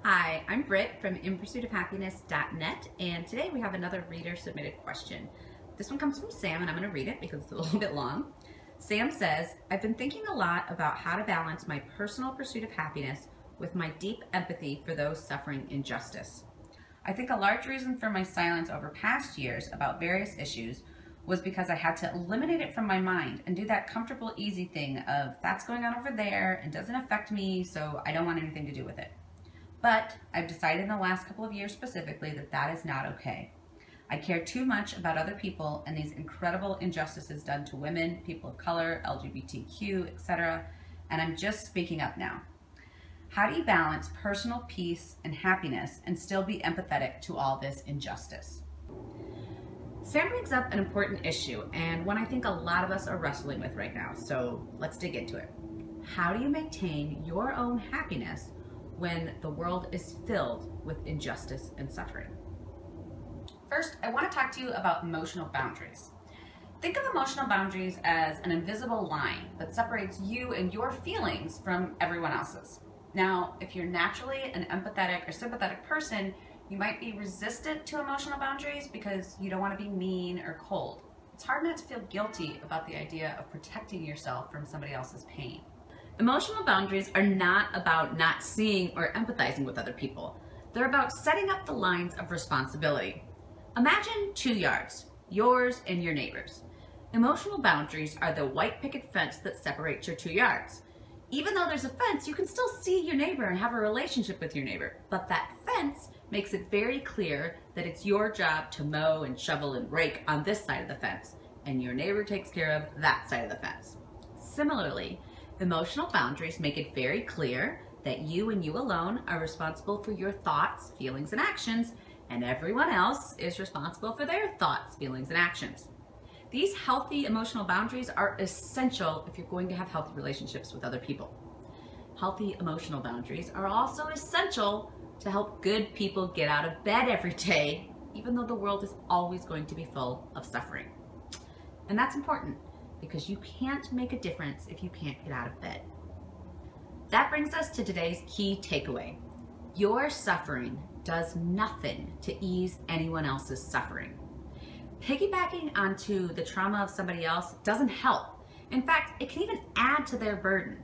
Hi, I'm Britt from InPursuitOfHappiness.net, and today we have another reader submitted question. This one comes from Sam, and I'm going to read it because it's a little bit long. Sam says, I've been thinking a lot about how to balance my personal pursuit of happiness with my deep empathy for those suffering injustice. I think a large reason for my silence over past years about various issues was because I had to eliminate it from my mind and do that comfortable, easy thing of that's going on over there and doesn't affect me, so I don't want anything to do with it. But I've decided in the last couple of years specifically that that is not okay. I care too much about other people and these incredible injustices done to women, people of color, LGBTQ, etc., and I'm just speaking up now. How do you balance personal peace and happiness and still be empathetic to all this injustice? Sam brings up an important issue and one I think a lot of us are wrestling with right now, so let's dig into it. How do you maintain your own happiness when the world is filled with injustice and suffering? First, I want to talk to you about emotional boundaries. Think of emotional boundaries as an invisible line that separates you and your feelings from everyone else's. Now, if you're naturally an empathetic or sympathetic person, you might be resistant to emotional boundaries because you don't want to be mean or cold. It's hard not to feel guilty about the idea of protecting yourself from somebody else's pain. Emotional boundaries are not about not seeing or empathizing with other people. They're about setting up the lines of responsibility. Imagine 2 yards, yours and your neighbor's. Emotional boundaries are the white picket fence that separates your 2 yards. Even though there's a fence, you can still see your neighbor and have a relationship with your neighbor, but that fence makes it very clear that it's your job to mow and shovel and rake on this side of the fence, and your neighbor takes care of that side of the fence. Similarly, emotional boundaries make it very clear that you and you alone are responsible for your thoughts, feelings, and actions, and everyone else is responsible for their thoughts, feelings, and actions. These healthy emotional boundaries are essential if you're going to have healthy relationships with other people. Healthy emotional boundaries are also essential to help good people get out of bed every day, even though the world is always going to be full of suffering. And that's important, because you can't make a difference if you can't get out of bed. That brings us to today's key takeaway. Your suffering does nothing to ease anyone else's suffering. Piggybacking onto the trauma of somebody else doesn't help. In fact, it can even add to their burden.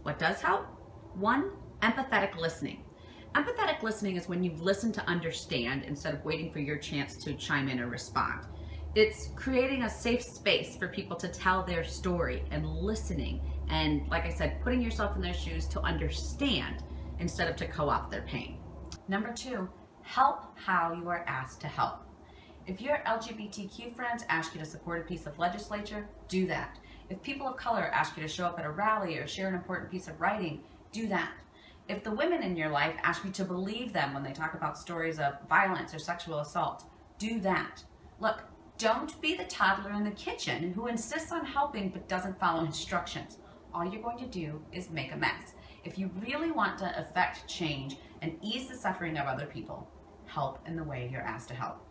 What does help? 1, empathetic listening. Empathetic listening is when you listen to understand instead of waiting for your chance to chime in or respond. It's creating a safe space for people to tell their story and listening and, like I said, putting yourself in their shoes to understand instead of to co-opt their pain. Number 2, help how you are asked to help. If your LGBTQ friends ask you to support a piece of legislature, do that. If people of color ask you to show up at a rally or share an important piece of writing, do that. If the women in your life ask you to believe them when they talk about stories of violence or sexual assault, do that. Look, don't be the toddler in the kitchen who insists on helping but doesn't follow instructions. All you're going to do is make a mess. If you really want to affect change and ease the suffering of other people, help in the way you're asked to help.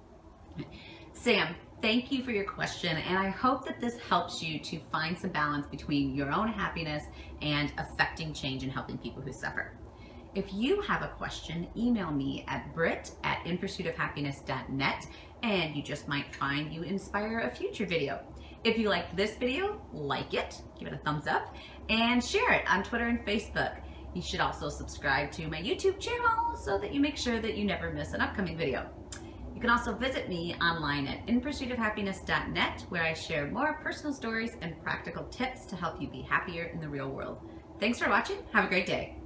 Sam, thank you for your question, and I hope that this helps you to find some balance between your own happiness and affecting change and helping people who suffer. If you have a question, email me at britt@inpursuitofhappiness.net, and you just might find you inspire a future video. If you liked this video, like it, give it a thumbs up, and share it on Twitter and Facebook. You should also subscribe to my YouTube channel so that you make sure that you never miss an upcoming video. You can also visit me online at inpursuitofhappiness.net, where I share more personal stories and practical tips to help you be happier in the real world. Thanks for watching. Have a great day.